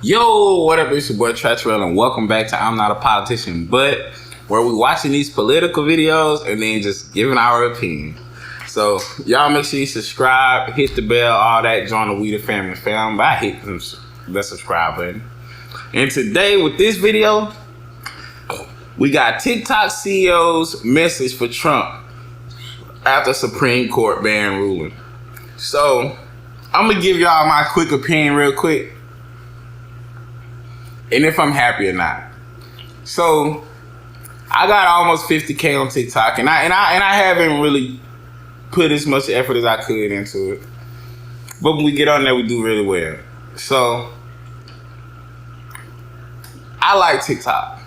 Yo, what up? It's your boy Trapp, and welcome back to I'm Not a Politician, but where we watching these political videos and then just giving our opinion. So y'all make sure you subscribe, hit the bell, all that, join the We the Family fam. But I hit the subscribe button. And today with this video, we got TikTok CEO's message for Trump after Supreme Court ban ruling. So I'm gonna give y'all my quick opinion real quick, and if I'm happy or not. So I got almost 50K on TikTok, and I haven't really put as much effort as I could into it. But when we get on there, we do really well. So I like TikTok,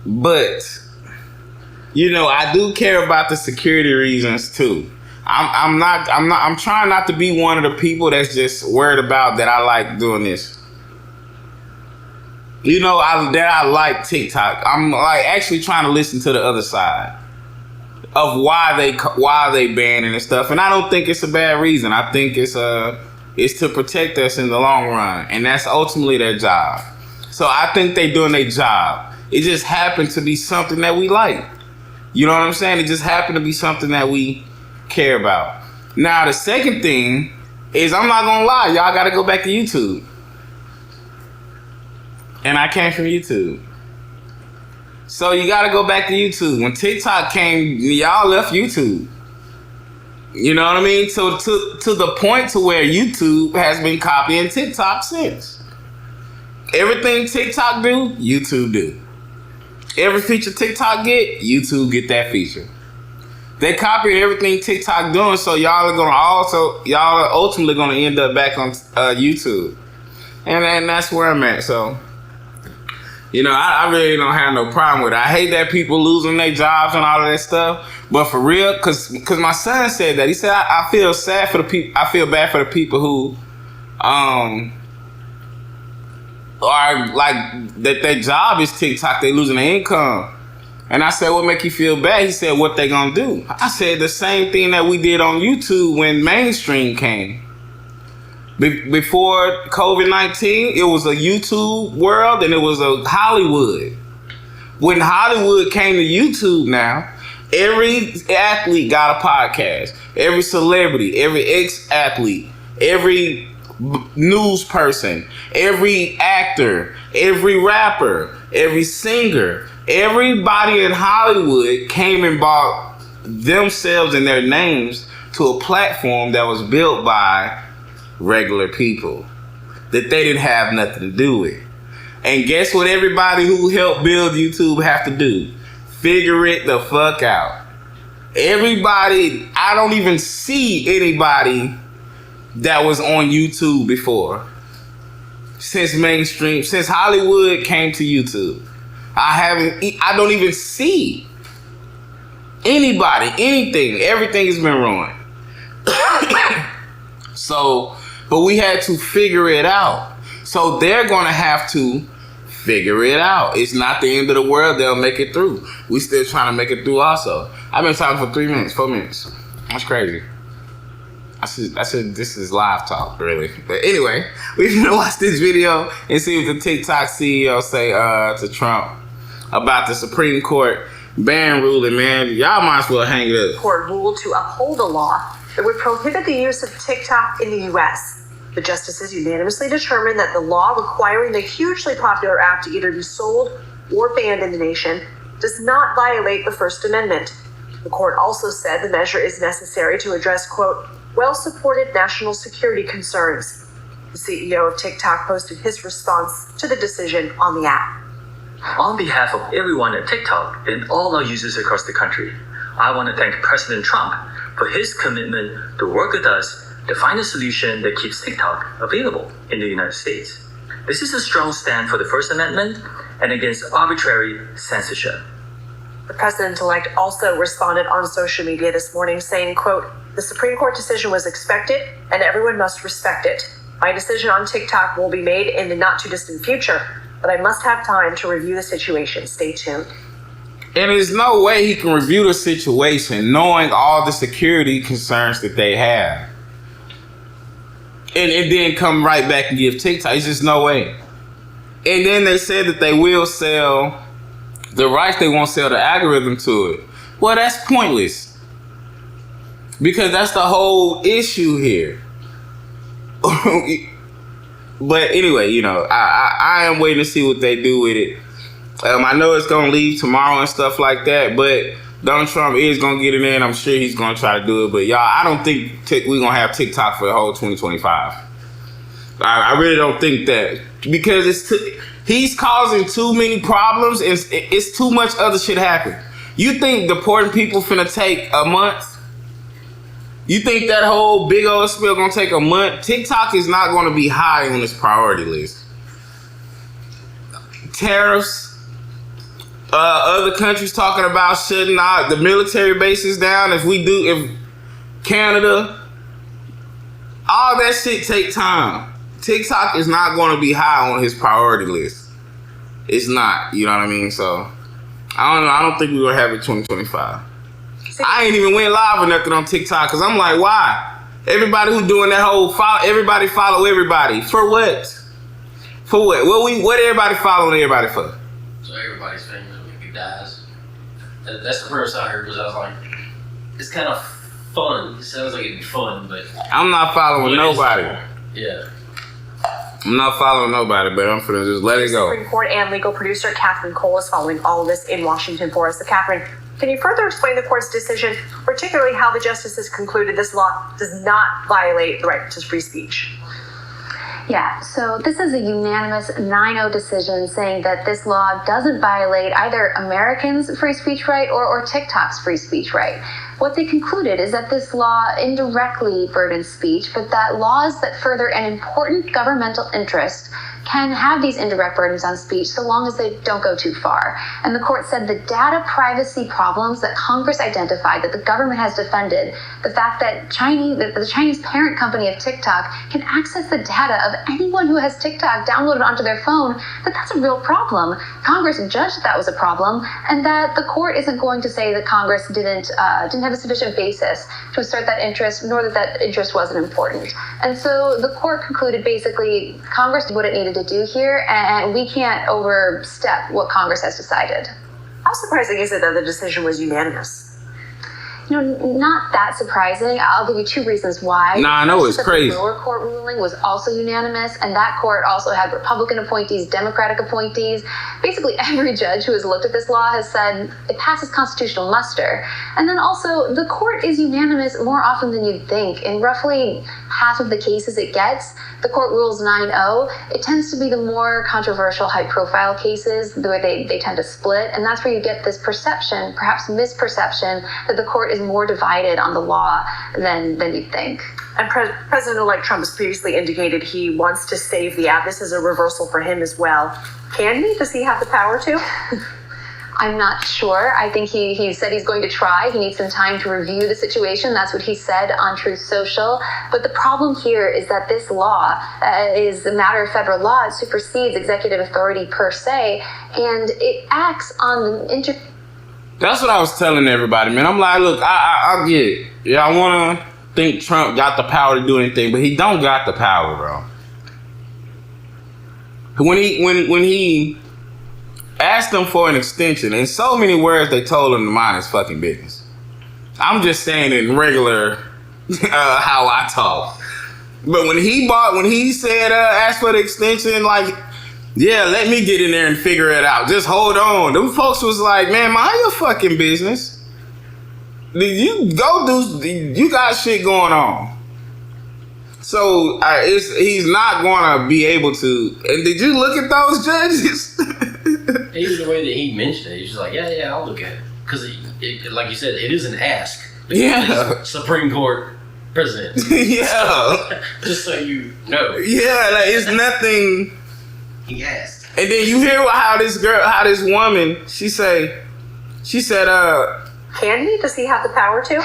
but I do care about the security reasons too. I'm trying not to be one of the people that's just worried about that I like doing this. I like TikTok. I'm like actually trying to listen to the other side of why they banning and stuff. And I don't think it's a bad reason. I think it's to protect us in the long run, and that's ultimately their job. So I think they doing their job. It just happened to be something that we like. You know what I'm saying? It just happened to be something that we care about. Now the second thing is, I'm not gonna lie, y'all gotta go back to YouTube. And I came from YouTube. So you gotta go back to YouTube. When TikTok came, y'all left YouTube. You know what I mean? So to the point to where YouTube has been copying TikTok since. Everything TikTok do, YouTube do. Every feature TikTok get, YouTube get that feature. They copied everything TikTok doing, so y'all are ultimately gonna end up back on YouTube. And that's where I'm at. So I really don't have no problem with it. I hate that people losing their jobs and all of that stuff. But for real, cause my son said that. He said, I feel sad for the people. I feel bad for the people who are like that their job is TikTok. They losing their income. And I said, what make you feel bad? He said, what they gonna do? I said the same thing that we did on YouTube when mainstream came. Before COVID-19, it was a YouTube world and it was a Hollywood. When Hollywood came to YouTube now, every athlete got a podcast. Every celebrity, every ex-athlete, every news person, every actor, every rapper, every singer, everybody in Hollywood came and bought themselves and their names to a platform that was built by regular people that they didn't have nothing to do with. And guess what everybody who helped build YouTube have to do? Figure it the fuck out. Everybody, I don't even see anybody that was on YouTube before. Since Hollywood came to YouTube. I don't even see anybody, anything. Everything has been ruined. But we had to figure it out. So they're gonna have to figure it out. It's not the end of the world. They'll make it through. We still trying to make it through also. I've been talking for 4 minutes. That's crazy. I said this is live talk, really. But anyway, we're gonna watch this video and see what the TikTok CEO say to Trump about the Supreme Court ban ruling, man. Y'all might as well hang it up. Court ruled to uphold a law that would prohibit the use of TikTok in the U.S. The justices unanimously determined that the law requiring the hugely popular app to either be sold or banned in the nation does not violate the First Amendment. The court also said the measure is necessary to address, quote, well-supported national security concerns. The CEO of TikTok posted his response to the decision on the app. On behalf of everyone at TikTok and all our users across the country, I want to thank President Trump for his commitment to work with us to find a solution that keeps TikTok available in the United States. This is a strong stand for the First Amendment and against arbitrary censorship. The president-elect also responded on social media this morning saying, quote, the Supreme Court decision was expected and everyone must respect it. My decision on TikTok will be made in the not-too-distant future, but I must have time to review the situation. Stay tuned. And there's no way he can review the situation knowing all the security concerns that they have. and then come right back and give TikTok. It's just no way. And then they said that they will sell the rights. They won't sell the algorithm to it. Well, that's pointless because that's the whole issue here. But anyway, you know, I am waiting to see what they do with it. I know it's gonna leave tomorrow and stuff like that, but Donald Trump is gonna get it in. I'm sure he's gonna try to do it. But y'all, I don't think we're gonna have TikTok for the whole 2025. I really don't think that because he's causing too many problems and it's too much other shit happening. You think deporting people finna take a month? You think that whole big old spill gonna take a month? TikTok is not gonna be high on this priority list. Tariffs. Other countries talking about shutting out the military bases down. If Canada, all that shit take time. TikTok is not going to be high on his priority list. It's not. You know what I mean? So I don't know. I don't think we're gonna have it 2025. I ain't even went live or nothing on TikTok because I'm like, why? Everybody who doing that whole everybody follow everybody for what? For what? What everybody following everybody for? So everybody's famous when he dies. That's the first I heard because I was like, it's kind of fun. It sounds like it'd be fun, but I'm not following nobody. Yeah. I'm not following nobody, but I'm finna just let it go. Supreme Court and legal producer Catherine Cole is following all of this in Washington for us. So Catherine, can you further explain the court's decision, particularly how the justices concluded this law does not violate the right to free speech? Yeah, so this is a unanimous 9-0 decision saying that this law doesn't violate either Americans' free speech right or TikTok's free speech right. What they concluded is that this law indirectly burdens speech, but that laws that further an important governmental interest can have these indirect burdens on speech so long as they don't go too far. And the court said the data privacy problems that Congress identified, that the government has defended, the fact that the Chinese parent company of TikTok can access the data of anyone who has TikTok downloaded onto their phone, that's a real problem. Congress judged that was a problem, and that the court isn't going to say that Congress didn't have a sufficient basis to assert that interest, nor that interest wasn't important. And so the court concluded basically Congress did what it needed to do here, and we can't overstep what Congress has decided. How surprising is it that the decision was unanimous? Not that surprising. I'll give you two reasons why. I know it's crazy. The lower court ruling was also unanimous, and that court also had Republican appointees, Democratic appointees. Basically, every judge who has looked at this law has said it passes constitutional muster. And then also, the court is unanimous more often than you'd think. In roughly half of the cases it gets, the court rules 9-0. It tends to be the more controversial, high-profile cases where they tend to split, and that's where you get this perception, perhaps misperception, that the court is more divided on the law than you'd think. And President-elect Trump has previously indicated he wants to save the app. This is a reversal for him as well. Can he? Does he have the power to? I'm not sure. I think he said he's going to try. He needs some time to review the situation. That's what he said on Truth Social. But the problem here is that this law is a matter of federal law. It supersedes executive authority per se, and it acts on the That's what I was telling everybody, man. I'm like, look, I get it. Yeah, I want to think Trump got the power to do anything, but he don't got the power, bro. When he asked them for an extension, in so many words, they told him to mind his fucking business. I'm just saying in regular how I talk. But when he said ask for the extension, like, yeah, let me get in there and figure it out. Just hold on. Them folks was like, man, mind your fucking business. You got shit going on. So he's not gonna be able to. And did you look at those judges? Even the way that he mentioned it, he's just like, yeah, I'll look at it. Because, like you said, it is an ask. Yeah. Supreme Court president. Yeah. Just so you know. Yeah, like it's nothing. He asked. And then you hear how this woman, she said, can he? Does he have the power to?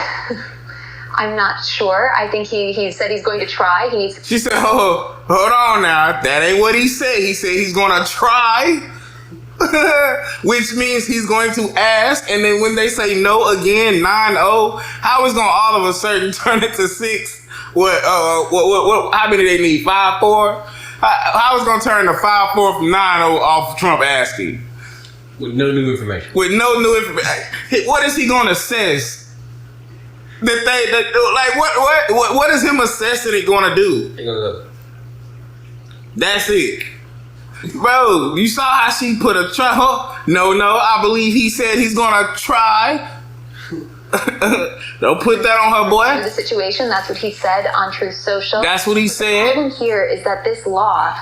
I'm not sure. I think he said he's going to try. She said, hold on now. That ain't what he said. He said he's going to try. Which means he's going to ask, and then when they say no again, 9-0, how is going to all of a sudden turn it to 6? What? How many they need? 5-4. How was gonna turn the 5-4 from 9-0 off Trump asking? With no new information. With no new information. What is he gonna assess? What is him assessing it gonna do? They gonna look. That's it. Bro, you saw how she put a try? No, I believe he said he's gonna try. Don't put that on her, boy. The situation, that's what he said on Truth Social. That's what he The said. problem here is that this law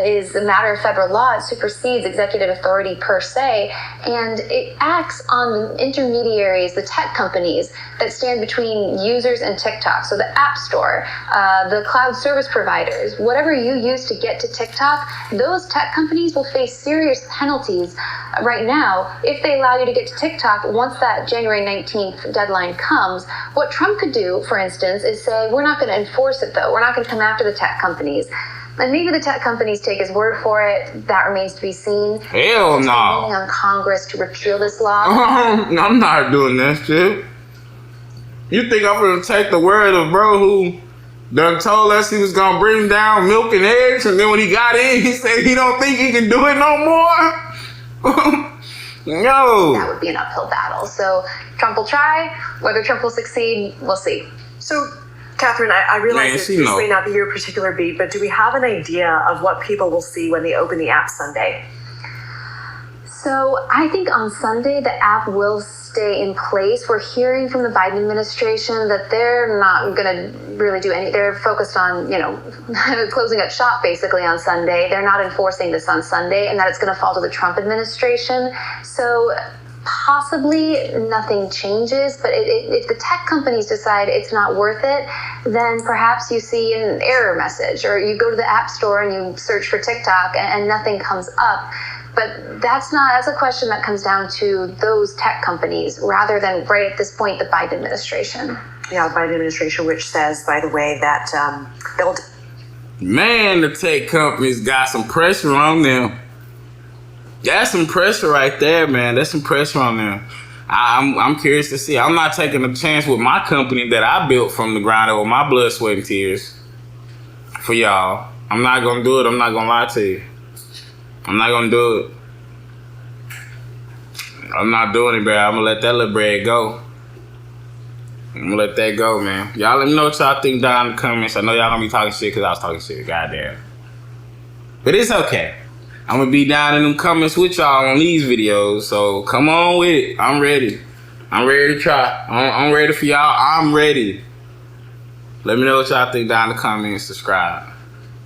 is a matter of federal law. It supersedes executive authority per se, and it acts on intermediaries, the tech companies that stand between users and TikTok. So the App Store, the cloud service providers, whatever you use to get to TikTok, those tech companies will face serious penalties right now if they allow you to get to TikTok once that January 19th deadline comes. What Trump could do, for instance, is say, we're not going to enforce it though. We're not going to come after the tech companies. And maybe the tech companies take his word for it. That remains to be seen. Hell no. On Congress to repeal this law. I'm not doing that shit. You think I'm gonna take the word of bro who done told us he was gonna bring down milk and eggs, and then when he got in, he said he don't think he can do it no more? No. That would be an uphill battle. So Trump will try. Whether Trump will succeed, we'll see. So, Catherine, I realize Man, that she this know. may not be your particular beat, but do we have an idea of what people will see when they open the app Sunday? So I think on Sunday, the app will stay in place. We're hearing from the Biden administration that they're not going to really do any. They're focused on, closing up shop basically on Sunday. They're not enforcing this on Sunday, and that it's going to fall to the Trump administration. So possibly nothing changes, but if the tech companies decide it's not worth it, then perhaps you see an error message, or you go to the App Store and you search for TikTok and nothing comes up. But that's a question that comes down to those tech companies rather than right at this point, the Biden administration. Yeah, the Biden administration, which says, by the way, that they'll... Man, the tech companies got some pressure on them. That's some pressure right there, man. That's some pressure on them. I'm curious to see. I'm not taking a chance with my company that I built from the ground up with my blood, sweat, and tears for y'all. I'm not going to do it. I'm not going to lie to you. I'm not gonna do it. I'm not doing it, bro. I'm gonna let that little bread go. I'm gonna let that go, man. Y'all let me know what y'all think down in the comments. I know y'all gonna be talking shit because I was talking shit. Goddamn. But it's okay. I'm gonna be down in them comments with y'all on these videos. So come on with it. I'm ready. I'm ready to try. I'm ready for y'all. I'm ready. Let me know what y'all think down in the comments. Subscribe.